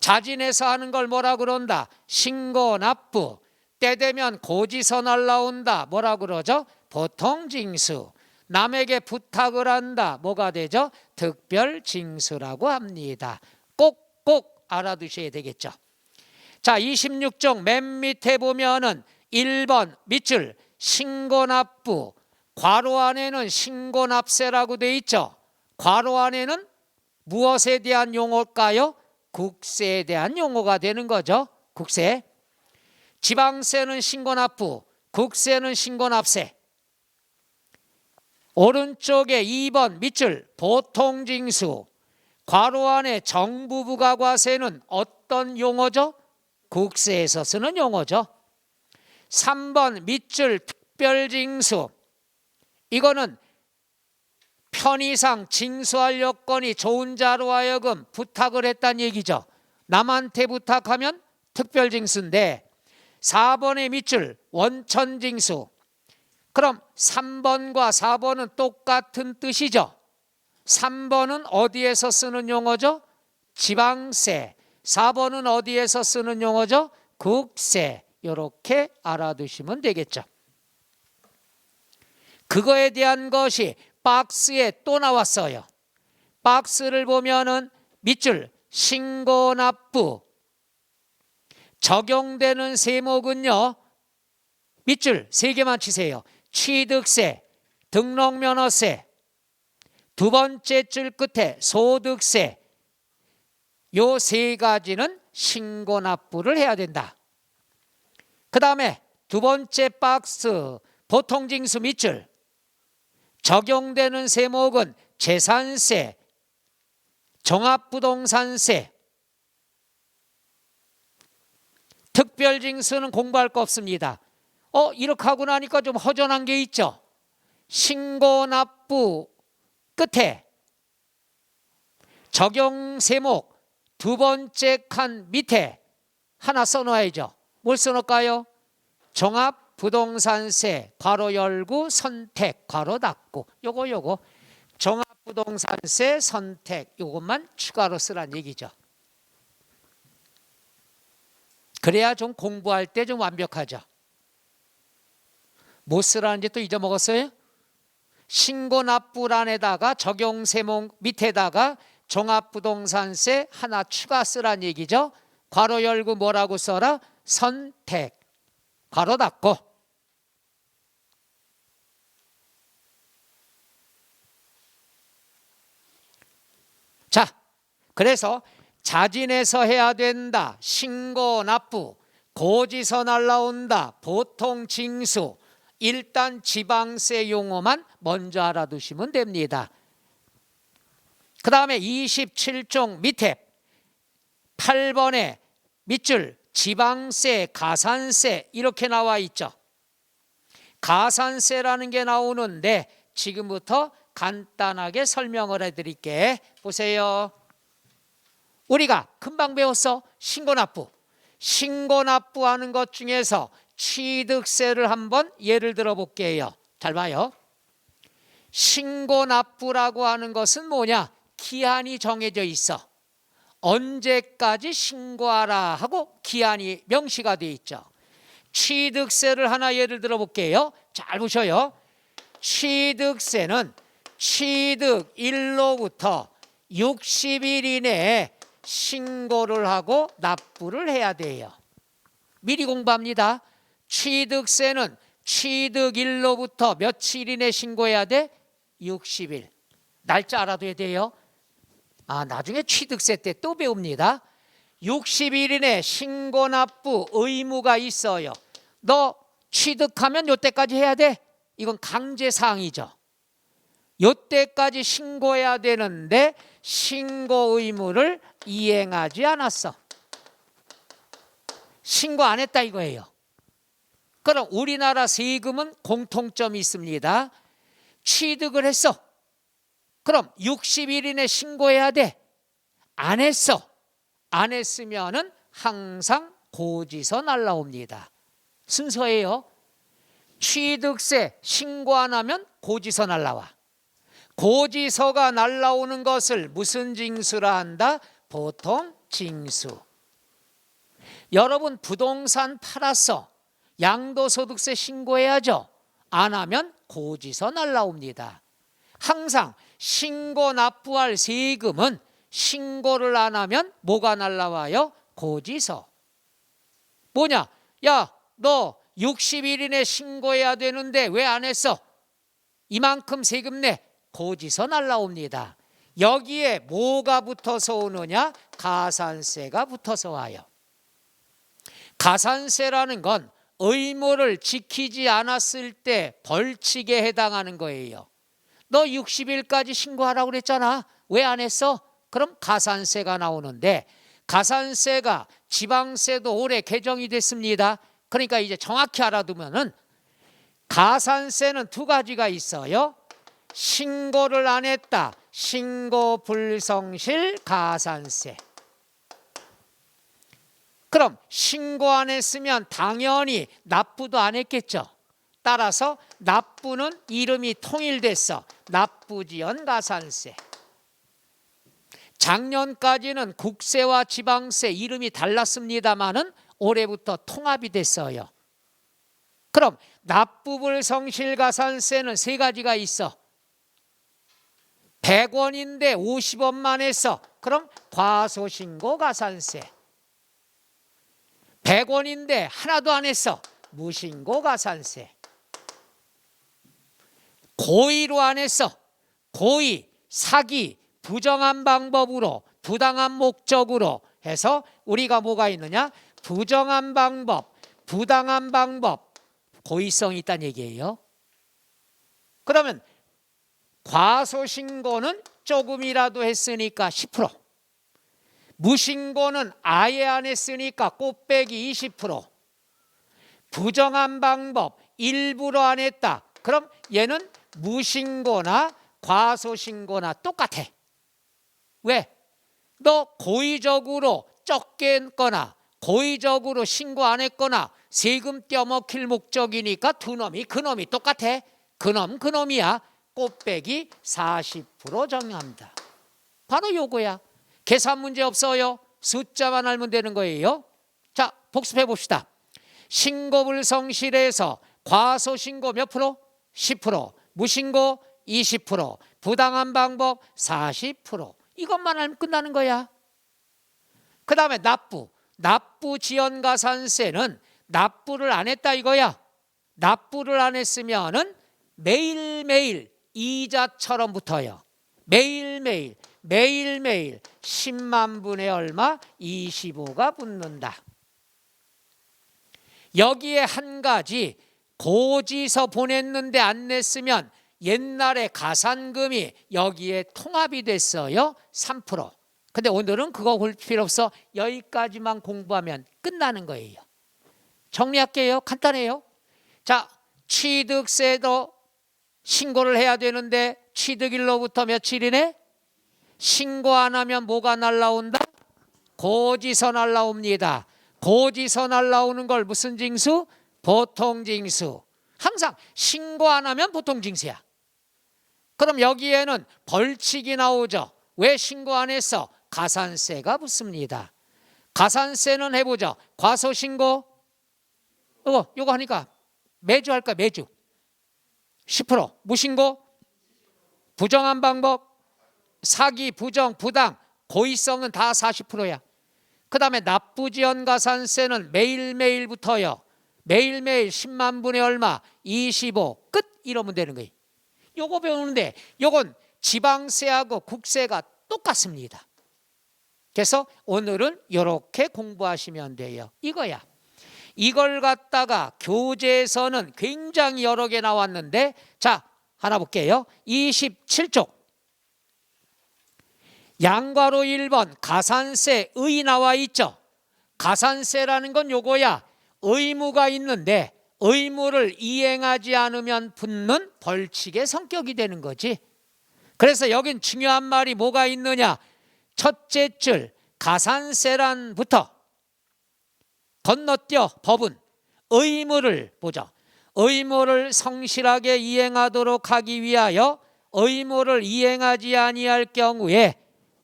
자진해서 하는 걸 뭐라 그런다? 신고납부. 때 되면 고지서 날라온다. 뭐라 그러죠? 보통징수. 남에게 부탁을 한다. 뭐가 되죠? 특별징수라고 합니다. 꼭 알아두셔야 되겠죠. 자, 26종 맨 밑에 보면은 1번 밑줄 신고납부, 괄호 안에는 신고납세라고 돼 있죠. 괄호 안에는 무엇에 대한 용어일까요? 국세에 대한 용어가 되는 거죠. 국세. 지방세는 신고납부, 국세는 신고납세. 오른쪽에 2번 밑줄 보통징수, 괄호 안에 정부부가과세는 어떤 용어죠? 국세에서 쓰는 용어죠. 3번 밑줄 특별징수, 이거는 편의상 징수할 여건이 좋은 자로 하여금 부탁을 했다는 얘기죠. 남한테 부탁하면 특별징수인데 4번의 밑줄 원천징수, 그럼 3번과 4번은 똑같은 뜻이죠. 3번은 어디에서 쓰는 용어죠? 지방세. 4번은 어디에서 쓰는 용어죠? 국세. 이렇게 알아두시면 되겠죠. 그거에 대한 것이 박스에 또 나왔어요. 박스를 보면은 밑줄 신고납부, 적용되는 세목은요, 밑줄 3개만 치세요. 취득세, 등록면허세, 두 번째 줄 끝에 소득세, 요 3가지는 신고납부를 해야 된다. 그 다음에 두 번째 박스 보통징수 밑줄, 적용되는 세목은 재산세, 종합부동산세. 특별징수는 공부할 거 없습니다. 이렇게 하고 나니까 좀 허전한 게 있죠. 신고납부 끝에 적용 세목 두 번째 칸 밑에 하나 써놓아야죠. 뭘 써놓을까요? 종합부동산세 괄호 열고 선택 괄호 닫고, 요거 종합부동산세 선택, 요것만 추가로 쓰란 얘기죠. 그래야 좀 공부할 때 좀 완벽하죠. 뭐 쓰라는지 또 잊어먹었어요? 신고납부란에다가 적용세목 밑에다가 종합부동산세 하나 추가 쓰란 얘기죠. 괄호 열고 뭐라고 써라? 선택 괄호 닫고. 자, 그래서 자진해서 해야 된다, 신고납부, 고지서 날라온다, 보통징수. 일단 지방세 용어만 먼저 알아두시면 됩니다. 그 다음에 27종 밑에 8번에 밑줄 지방세, 가산세 이렇게 나와 있죠. 가산세라는 게 나오는데 지금부터 간단하게 설명을 해드릴게. 보세요. 우리가 금방 배웠어. 신고납부. 신고납부하는 것 중에서 취득세를 한번 예를 들어 볼게요. 잘 봐요. 신고납부라고 하는 것은 뭐냐? 기한이 정해져 있어. 언제까지 신고하라 하고 기한이 명시가 되어 있죠. 취득세를 하나 예를 들어 볼게요. 잘 보셔요. 취득세는 취득일로부터 60일 이내에 신고를 하고 납부를 해야 돼요. 미리 공부합니다. 취득세는 취득일로부터 며칠 이내 신고해야 돼? 60일. 날짜 알아둬야 돼요. 나중에 취득세 때 또 배웁니다. 60일 이내 신고 납부 의무가 있어요. 너 취득하면 요때까지 해야 돼? 이건 강제사항이죠. 요때까지 신고해야 되는데 신고 의무를 이행하지 않았어. 신고 안 했다 이거예요. 그럼 우리나라 세금은 공통점이 있습니다. 취득을 했어. 그럼 60일 이내 신고해야 돼. 안 했어. 안 했으면은 항상 고지서 날라옵니다. 순서예요. 취득세 신고 안 하면 고지서 날라와. 고지서가 날라오는 것을 무슨 징수라 한다? 보통 징수. 여러분 부동산 팔았어. 양도소득세 신고해야죠. 안 하면 고지서 날라옵니다. 항상 신고 납부할 세금은 신고를 안 하면 뭐가 날라와요? 고지서. 뭐냐? 야, 너 60일 이내 신고해야 되는데 왜 안 했어? 이만큼 세금 내. 고지서 날라옵니다. 여기에 뭐가 붙어서 오느냐? 가산세가 붙어서 와요. 가산세라는 건 의무를 지키지 않았을 때 벌칙에 해당하는 거예요. 너 60일까지 신고하라고 그랬잖아. 왜 안 했어? 그럼 가산세가 나오는데, 가산세가 지방세도 올해 개정이 됐습니다. 그러니까 이제 정확히 알아두면은 가산세는 두 가지가 있어요. 신고를 안 했다, 신고 불성실 가산세. 그럼 신고 안 했으면 당연히 납부도 안 했겠죠. 따라서 납부는 이름이 통일됐어. 납부지연 가산세. 작년까지는 국세와 지방세 이름이 달랐습니다마는 올해부터 통합이 됐어요. 그럼 납부불성실가산세는 세 가지가 있어. 100원인데 50원만 했어. 그럼 과소신고가산세. 100원인데 하나도 안 했어. 무신고가산세. 고의로 안 했어. 고의, 사기, 부정한 방법으로, 부당한 목적으로 해서 우리가 뭐가 있느냐? 부정한 방법, 부당한 방법, 고의성이 있다는 얘기예요. 그러면 과소신고는 조금이라도 했으니까 10%, 무신고는 아예 안 했으니까 곱빼기 20%, 부정한 방법 일부러 안 했다. 그럼 얘는 무신고나 과소신고나 똑같아. 왜? 너 고의적으로 적게 했거나 고의적으로 신고 안 했거나 세금 떼어먹힐 목적이니까 두 놈이 그놈이 똑같아. 그놈 그놈이야. 곱빼기 40% 정의합니다. 바로 요거야. 계산 문제 없어요. 숫자만 알면 되는 거예요. 자, 복습해 봅시다. 신고불성실에서 과소신고 몇 프로? 10%, 무신고 20%, 부당한 방법 40%. 이것만 알면 끝나는 거야. 그 다음에 납부지연가산세는 납부를 안 했다 이거야. 납부를 안 했으면은 매일매일 이자처럼 붙어요. 매일매일 10만 분의 얼마? 25가 붙는다. 여기에 한 가지, 고지서 보냈는데 안 냈으면 옛날에 가산금이 여기에 통합이 됐어요. 3%. 근데 오늘은 그거 볼 필요 없어. 여기까지만 공부하면 끝나는 거예요. 정리할게요. 간단해요. 자, 취득세도 신고를 해야 되는데 취득일로부터 며칠이네? 신고 안 하면 뭐가 날라온다? 고지서 날라옵니다. 고지서 날라오는 걸 무슨 징수? 보통징수. 항상 신고 안 하면 보통징수야. 그럼 여기에는 벌칙이 나오죠. 왜 신고 안 했어? 가산세가 붙습니다. 가산세는 해보죠. 과소신고 요거 하니까 매주 할까? 매주 10%. 무신고, 부정한 방법, 사기, 부정, 부당, 고의성은 다 40%야. 그 다음에 납부지연가산세는 매일매일 붙어요. 매일매일 10만 분의 얼마? 25. 끝. 이러면 되는 거예요. 요거 배우는데 요건 지방세하고 국세가 똑같습니다. 그래서 오늘은 이렇게 공부하시면 돼요. 이거야. 이걸 갖다가 교재에서는 굉장히 여러 개 나왔는데, 자, 하나 볼게요. 27쪽. 양괄호 1번 가산세의 나와 있죠. 가산세라는 건 요거야. 의무가 있는데 의무를 이행하지 않으면 붙는 벌칙의 성격이 되는 거지. 그래서 여긴 중요한 말이 뭐가 있느냐. 첫째 줄 가산세란부터 건너뛰어 법은 의무를 보죠. 의무를 성실하게 이행하도록 하기 위하여 의무를 이행하지 아니할 경우에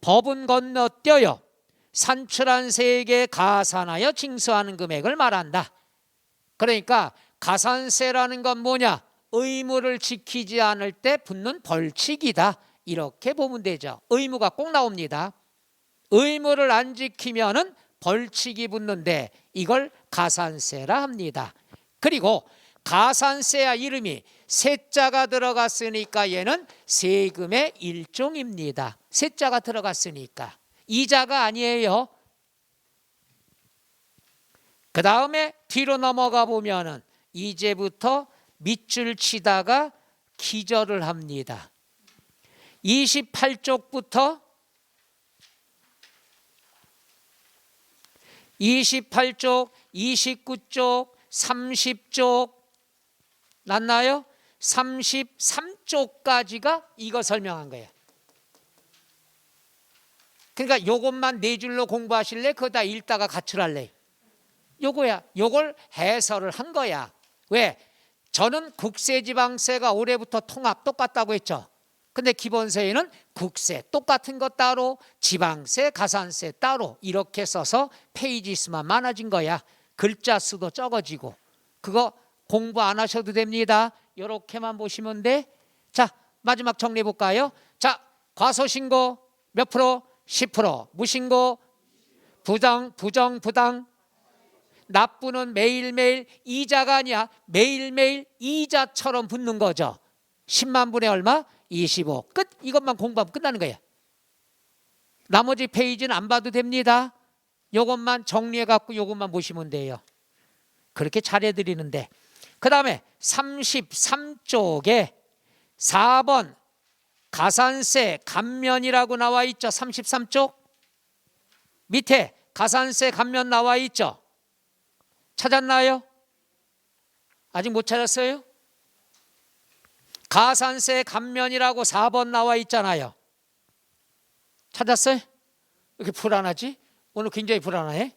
법은 건너뛰어요. 산출한 세액에 가산하여 징수하는 금액을 말한다. 그러니까 가산세라는 건 뭐냐? 의무를 지키지 않을 때 붙는 벌칙이다. 이렇게 보면 되죠. 의무가 꼭 나옵니다. 의무를 안 지키면은 벌칙이 붙는데 이걸 가산세라 합니다. 그리고 가산세야 이름이 세자가 들어갔으니까 얘는 세금의 일종입니다. 세자가 들어갔으니까 이자가 아니에요. 그 다음에 뒤로 넘어가 보면은 이제부터 밑줄 치다가 기절을 합니다. 28쪽부터 28쪽, 29쪽, 30쪽 났나요? 33쪽까지가 이거 설명한 거예요. 그러니까 요것만 네 줄로 공부하실래? 그거 다 읽다가 가출할래? 요거야. 요걸 해설을 한 거야. 왜? 저는 국세지방세가 올해부터 통합 똑같다고 했죠. 근데 기본세에는 국세 똑같은 거 따로, 지방세, 가산세 따로 이렇게 써서 페이지 수만 많아진 거야. 글자 수도 적어지고. 그거 공부 안 하셔도 됩니다. 이렇게만 보시면 돼. 자, 마지막 정리해 볼까요? 자, 과소신고 몇 프로? 10%. 무신고 부당. 납부는 매일매일 이자가 아니야. 매일매일 이자처럼 붙는 거죠. 10만 분의 얼마? 25. 끝. 이것만 공부하면 끝나는 거예요. 나머지 페이지는 안 봐도 됩니다. 이것만 정리해 갖고 이것만 보시면 돼요. 그렇게 잘해드리는데. 그 다음에 33쪽에 4번 가산세 감면이라고 나와 있죠. 33쪽 밑에 가산세 감면 나와 있죠. 찾았나요? 아직 못 찾았어요? 가산세 감면이라고 4번 나와 있잖아요. 찾았어요? 왜 이렇게 불안하지? 오늘 굉장히 불안해.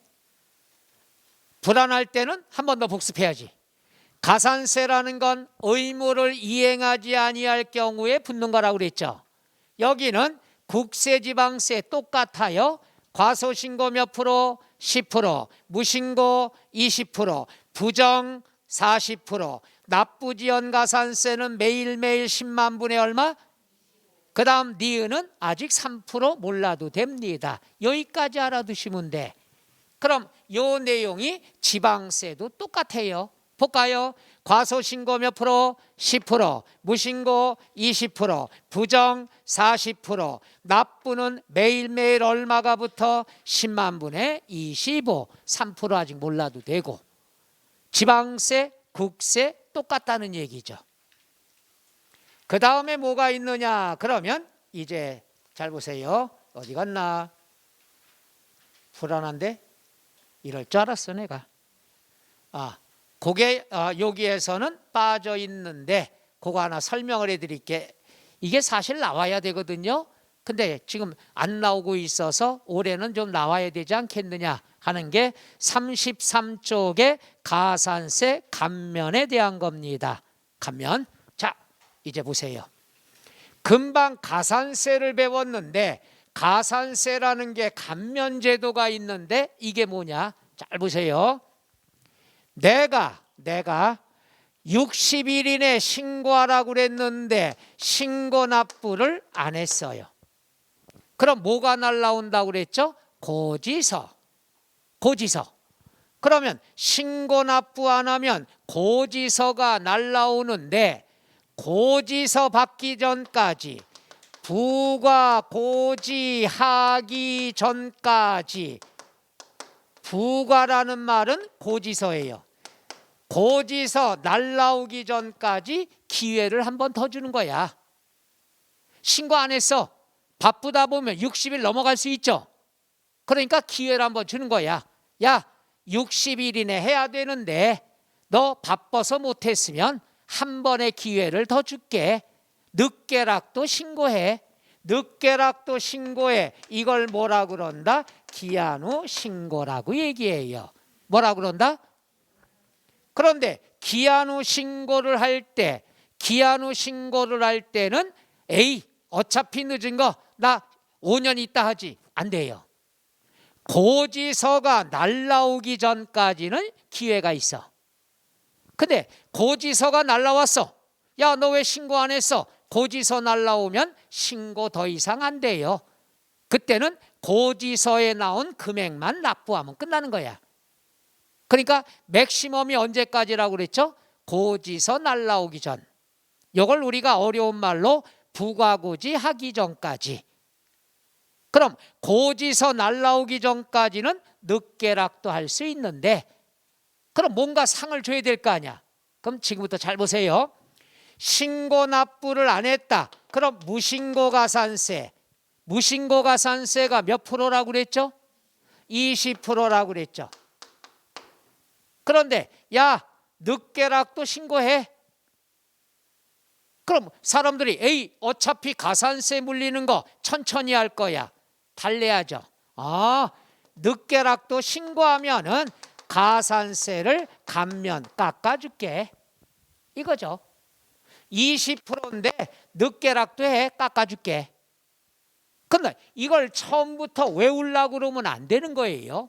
불안할 때는 한 번 더 복습해야지. 가산세라는 건 의무를 이행하지 아니할 경우에 붙는 거라고 그랬죠. 여기는 국세지방세 똑같아요. 과소신고 몇 프로? 10%, 무신고 20%, 부정 40%, 납부지연가산세는 매일매일 10만 분의 얼마? 그 다음 니은은 아직 3% 몰라도 됩니다. 여기까지 알아두시면 돼. 그럼 요 내용이 지방세도 똑같아요. 볼까요? 과소신고 몇 프로? 10%, 무신고 20%, 부정 40%, 납부는 매일매일 얼마가 붙어? 10만 분의 25, 3% 아직 몰라도 되고. 지방세, 국세 똑같다는 얘기죠. 그 다음에 뭐가 있느냐? 그러면 이제 잘 보세요. 어디 갔나? 불안한데? 이럴 줄 알았어 내가. 그게 여기에서는 빠져 있는데 그거 하나 설명을 해드릴게. 이게 사실 나와야 되거든요. 근데 지금 안 나오고 있어서 올해는 좀 나와야 되지 않겠느냐 하는 게 33쪽의 가산세 감면에 대한 겁니다. 감면. 자, 이제 보세요. 금방 가산세를 배웠는데 가산세라는 게 감면 제도가 있는데 이게 뭐냐? 잘 보세요. 내가 60일 이내 신고하라고 그랬는데 신고 납부를 안 했어요. 그럼 뭐가 날라온다고 그랬죠? 고지서. 그러면 신고 납부 안 하면 고지서가 날라오는데 고지서 받기 전까지 부가 고지하기 전까지 부가라는 말은 고지서예요. 고지서 날라오기 전까지 기회를 한 번 더 주는 거야. 신고 안 했어. 바쁘다 보면 60일 넘어갈 수 있죠. 그러니까 기회를 한 번 주는 거야. 야, 60일 이내 해야 되는데 너 바빠서 못했으면 한 번의 기회를 더 줄게. 늦게라도 신고해. 늦게라도 신고해. 이걸 뭐라 그런다? 기한 후 신고라고 얘기해요. 뭐라 그런다? 그런데 기한 후 신고를 할 때는 에이 어차피 늦은 거 나 5년 있다 하지. 안 돼요. 고지서가 날라오기 전까지는 기회가 있어. 근데 고지서가 날라왔어. 야, 너 왜 신고 안 했어? 고지서 날라오면 신고 더 이상 안 돼요. 그때는 고지서에 나온 금액만 납부하면 끝나는 거야. 그러니까 맥시멈이 언제까지라고 그랬죠? 고지서 날라오기 전. 이걸 우리가 어려운 말로 부가고지 하기 전까지. 그럼 고지서 날라오기 전까지는 늦게락도 할 수 있는데, 그럼 뭔가 상을 줘야 될 거 아니야. 그럼 지금부터 잘 보세요. 신고 납부를 안 했다. 그럼 무신고가산세. 무신고가산세가 몇 프로라고 그랬죠? 20%라고 그랬죠. 그런데 야, 늦게락도 신고해. 그럼 사람들이 에이, 어차피 가산세 물리는 거 천천히 할 거야. 달래야죠. 늦게락도 신고하면은 가산세를 감면 깎아줄게. 이거죠. 20%인데 늦게락도 해, 깎아줄게. 근데 이걸 처음부터 외우려고 그러면 안 되는 거예요.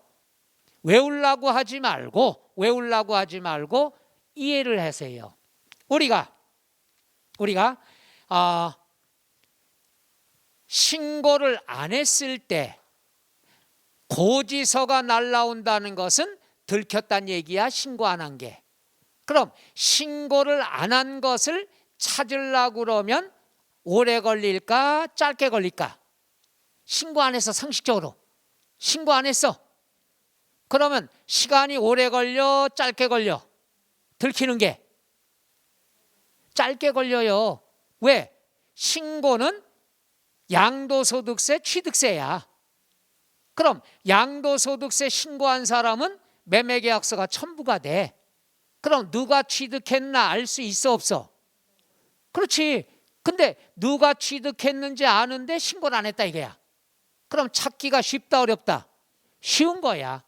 외우려고 하지 말고 이해를 하세요. 우리가 신고를 안 했을 때 고지서가 날라온다는 것은 들켰다는 얘기야. 신고 안 한 게. 그럼 신고를 안 한 것을 찾으려고 그러면 오래 걸릴까 짧게 걸릴까? 신고 안 했어. 상식적으로 신고 안 했어. 그러면 시간이 오래 걸려 짧게 걸려? 들키는 게 짧게 걸려요. 왜? 신고는 양도소득세 취득세야. 그럼 양도소득세 신고한 사람은 매매계약서가 첨부가 돼. 그럼 누가 취득했나 알 수 있어 없어? 그렇지. 근데 누가 취득했는지 아는데 신고를 안 했다 이거야. 그럼 찾기가 쉽다 어렵다? 쉬운 거야.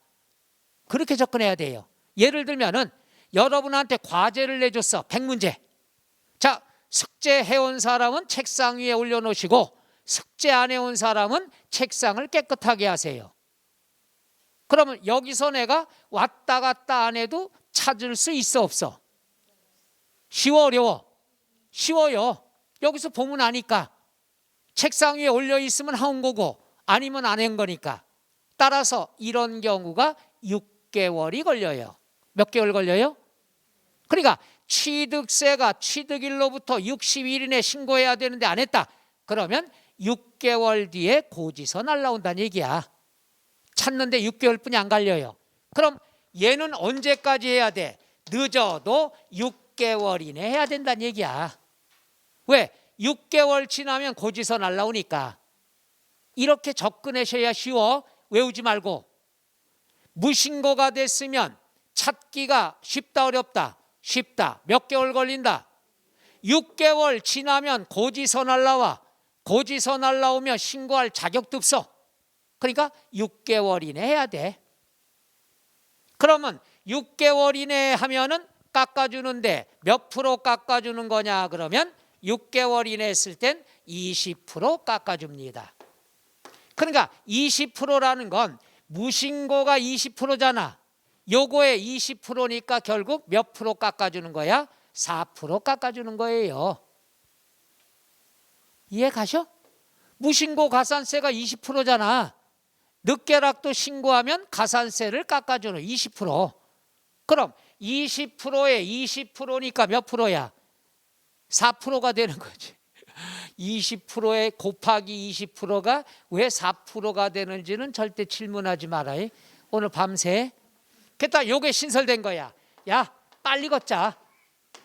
그렇게 접근해야 돼요. 예를 들면은 여러분한테 과제를 내줬어. 100문제. 자, 숙제 해온 사람은 책상 위에 올려놓으시고 숙제 안 해온 사람은 책상을 깨끗하게 하세요. 그러면 여기서 내가 왔다 갔다 안 해도 찾을 수 있어 없어? 쉬워 어려워? 쉬워요. 여기서 보면 아니까. 책상 위에 올려 있으면 한 거고 아니면 안 한 거니까. 따라서 이런 경우가 6개월이 걸려요. 몇 개월 걸려요? 그러니까 취득세가 취득일로부터 60일 이내 신고해야 되는데 안 했다. 그러면 6개월 뒤에 고지서 날라온다는 얘기야. 찾는데 6개월뿐이 안 걸려요. 그럼 얘는 언제까지 해야 돼? 늦어도 6개월 이내 해야 된다는 얘기야. 왜? 6개월 지나면 고지서 날라오니까. 이렇게 접근하셔야 쉬워. 외우지 말고. 무신고가 됐으면 찾기가 쉽다 어렵다? 쉽다. 몇 개월 걸린다? 6개월 지나면 고지서 날라와. 고지서 날라오면 신고할 자격도 없어. 그러니까 6개월 이내 해야 돼. 그러면 6개월 이내 하면은 깎아주는데 몇 프로 깎아주는 거냐 그러면 6개월 이내 했을 땐 20% 깎아줍니다. 그러니까 20%라는 건 무신고가 20%잖아. 요거에 20%니까 결국 몇 프로 깎아주는 거야? 4% 깎아주는 거예요. 이해 가셔? 무신고 가산세가 20%잖아. 늦게락도 신고하면 가산세를 깎아주는 20%. 그럼 20%에 20%니까 몇 프로야? 4%가 되는 거지. 20%에 곱하기 20%가 왜 4%가 되는지는 절대 질문하지 말아요. 오늘 밤새. 그랬다 요게 신설된 거야. 야, 빨리 걷자.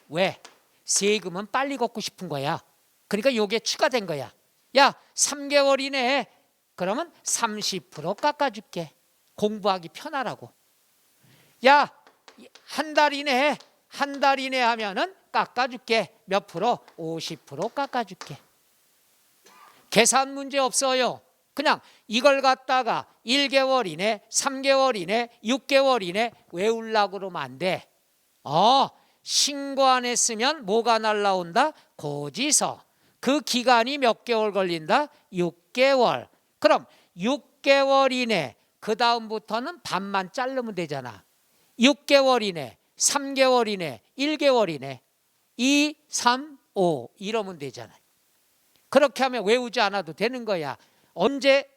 왜? 세금은 빨리 걷고 싶은 거야. 그러니까 요게 추가된 거야. 야, 3개월 이내에 그러면 30% 깎아줄게. 공부하기 편하라고. 야, 한 달 이내에 하면은 깎아줄게. 몇 프로? 50% 깎아줄게. 계산 문제 없어요. 그냥 이걸 갖다가 1개월 이내, 3개월 이내, 6개월 이내 외우려고 그러면 안 돼. 신고 안 했으면 뭐가 날라온다? 고지서. 그 기간이 몇 개월 걸린다? 6개월. 그럼 6개월 이내, 그 다음부터는 반만 자르면 되잖아. 6개월 이내, 3개월 이내, 1개월 이내, 2, 3, 5 이러면 되잖아요. 그렇게 하면 외우지 않아도 되는 거야. 언제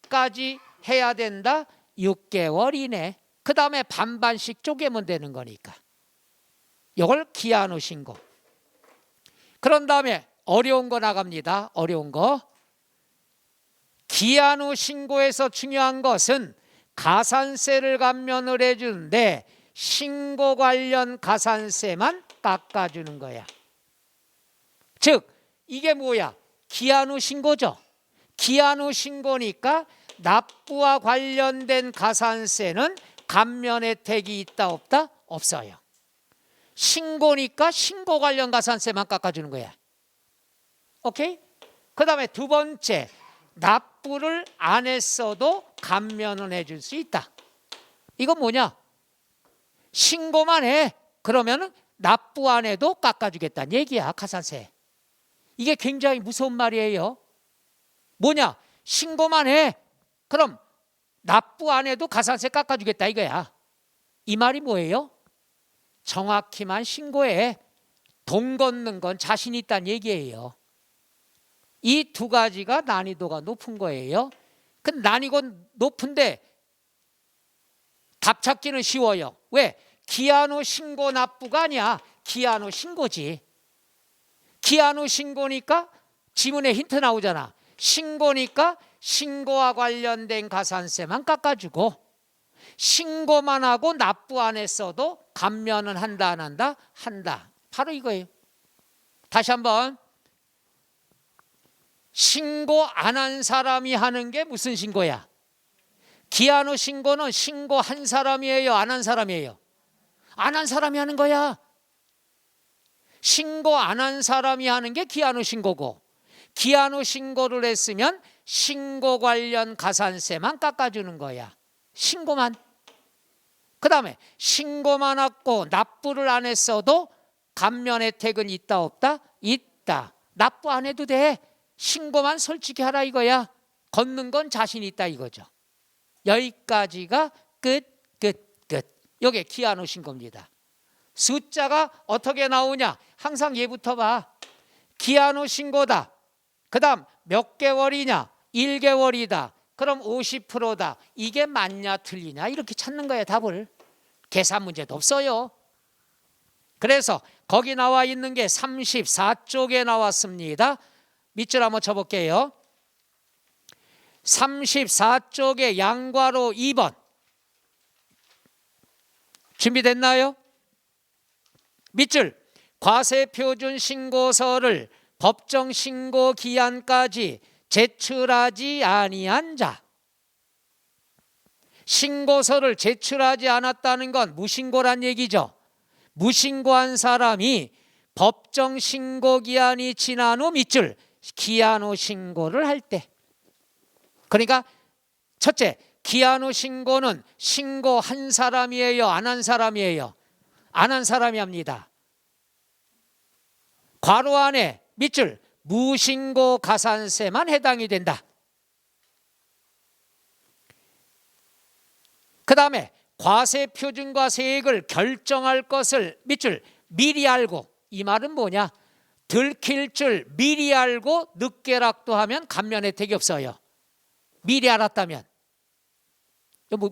몇까지 해야 된다? 6개월 이내. 그 다음에 반반씩 쪼개면 되는 거니까. 이걸 기한 후 신고. 그런 다음에 어려운 거 나갑니다. 어려운 거. 기한 후 신고에서 중요한 것은 가산세를 감면을 해주는데 신고 관련 가산세만 깎아주는 거야. 즉 이게 뭐야? 기한 후 신고죠. 기한 후 신고니까 납부와 관련된 가산세는 감면 혜택이 있다 없다? 없어요. 신고니까 신고 관련 가산세만 깎아주는 거야. 오케이? 그 다음에 두 번째, 납부를 안 했어도 감면은 해줄 수 있다. 이건 뭐냐? 신고만 해. 그러면 납부 안 해도 깎아주겠다는 얘기야. 가산세. 이게 굉장히 무서운 말이에요. 뭐냐? 신고만 해. 그럼 납부 안 해도 가산세 깎아주겠다 이거야. 이 말이 뭐예요? 정확히만 신고해. 돈 걷는 건 자신 있다는 얘기예요. 이 두 가지가 난이도가 높은 거예요. 근데 난이도 높은데 답 찾기는 쉬워요. 왜? 기한 후 신고 납부가 아니야. 기한 후 신고지. 기한 후 신고니까 지문에 힌트 나오잖아. 신고니까 신고와 관련된 가산세만 깎아주고, 신고만 하고 납부 안 했어도 감면은 한다 안 한다? 한다. 바로 이거예요. 다시 한번. 신고 안 한 사람이 하는 게 무슨 신고야? 기한 후 신고는 신고한 사람이에요? 안 한 사람이에요? 안 한 사람이 하는 거야. 신고 안 한 사람이 하는 게 기한 후 신고고, 기한 후 신고를 했으면 신고 관련 가산세만 깎아주는 거야. 신고만. 그 다음에 신고만 하고 납부를 안 했어도 감면 혜택은 있다 없다? 있다. 납부 안 해도 돼. 신고만 솔직히 하라 이거야. 걷는 건 자신 있다 이거죠. 여기까지가 끝. 이게 기한 후 신고입니다. 숫자가 어떻게 나오냐? 항상 얘부터 봐. 기한 후 신고다. 그 다음 몇 개월이냐? 1개월이다. 그럼 50%다. 이게 맞냐 틀리냐 이렇게 찾는 거야. 답을. 계산 문제도 없어요. 그래서 거기 나와 있는 게 34쪽에 나왔습니다. 밑줄 한번 쳐볼게요. 34쪽에 양괄호 2번. 준비됐나요? 밑줄. 과세표준 신고서를 법정 신고 기한까지 제출하지 아니한 자. 신고서를 제출하지 않았다는 건 무신고란 얘기죠. 무신고한 사람이 법정 신고 기한이 지난 후 밑줄 기한 후 신고를 할 때. 그러니까 첫째, 기한 후 신고는 신고한 사람이에요? 안 한 사람이에요? 안 한 사람이 합니다. 괄호 안에 밑줄 무신고 가산세만 해당이 된다. 그 다음에 과세표준과 세액을 결정할 것을 밑줄 미리 알고. 이 말은 뭐냐? 들킬 줄 미리 알고 늦게락도 하면 감면 혜택이 없어요. 미리 알았다면.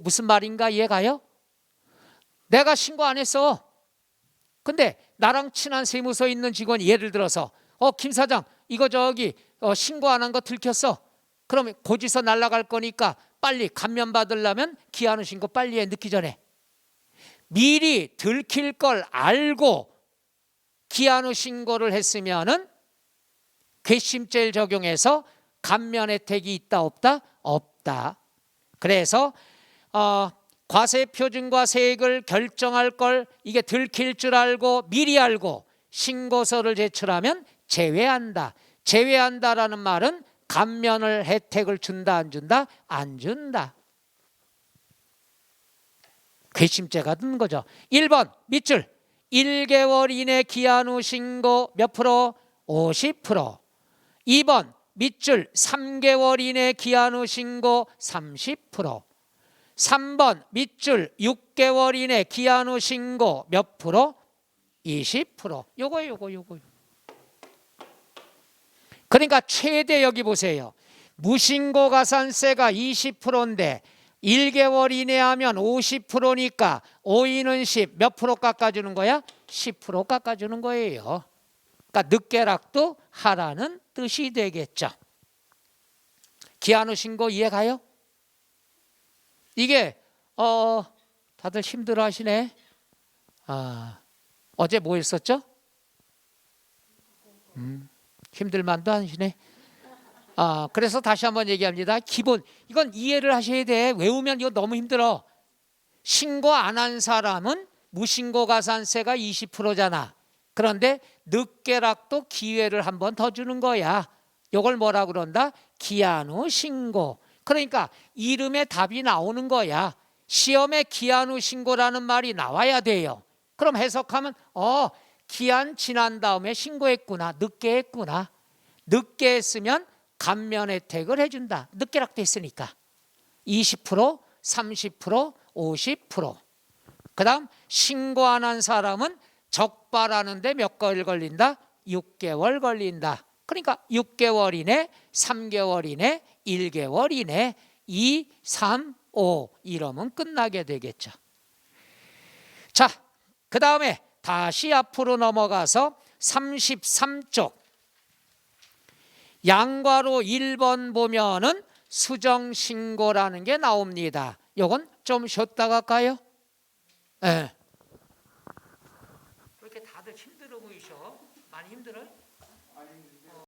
무슨 말인가 이해가요? 내가 신고 안 했어. 근데 나랑 친한 세무서에 있는 직원이 예를 들어서 김 사장 이거 저기 신고 안 한 거 들켰어. 그러면 고지서 날라갈 거니까 빨리 감면 받으려면 기한 후 신고 빨리 해. 늦기 전에. 미리 들킬 걸 알고 기한 후 신고를 했으면은 괘씸죄를 적용해서 감면 혜택이 있다 없다? 없다. 그래서 과세표준과 세액을 결정할 걸 이게 들킬 줄 알고 미리 알고 신고서를 제출하면 제외한다. 제외한다라는 말은 감면을 혜택을 준다 안 준다? 안 준다. 괘씸죄가 드는 거죠. 1번 밑줄 1개월 이내 기한 후 신고 몇 프로? 50%. 2번 밑줄 3개월 이내 기한 후 신고 30%. 3번 밑줄 6개월 이내 기한 후 신고 몇 프로? 20%. 요거. 그러니까 최대 여기 보세요. 무신고 가산세가 20%인데 1개월 이내 하면 50%니까 5인은 10, 몇 프로 깎아주는 거야? 10% 깎아주는 거예요. 그러니까 늦게락도 하라는 뜻이 되겠죠. 기한 후 신고 이해 가요? 이게 다들 힘들어 하시네. 어제 뭐 했었죠? 힘들만도 하시네. 그래서 다시 한번 얘기합니다. 기본 이건 이해를 하셔야 돼. 외우면 이거 너무 힘들어. 신고 안 한 사람은 무신고 가산세가 20%잖아. 그런데 늦게락도 기회를 한 번 더 주는 거야. 이걸 뭐라 그런다? 기한 후 신고. 그러니까 이름에 답이 나오는 거야. 시험에 기한 후 신고라는 말이 나와야 돼요. 그럼 해석하면 기한 지난 다음에 신고했구나. 늦게 했구나. 늦게 했으면 감면 혜택을 해준다. 늦게락도 했으니까 20%, 30%, 50%. 그 다음 신고 안 한 사람은 적발하는데 몇 개월 걸린다? 6개월 걸린다. 그러니까 6개월 이내, 3개월 이내, 1개월 이내, 2, 3, 5 이러면 끝나게 되겠죠. 자, 그 다음에 다시 앞으로 넘어가서 33쪽 양괄호 1번 보면은 수정신고라는 게 나옵니다. 요건 좀 쉬었다가 갈까요? 네. 그렇게 다들 힘들어 보이셔. 많이 힘들어요?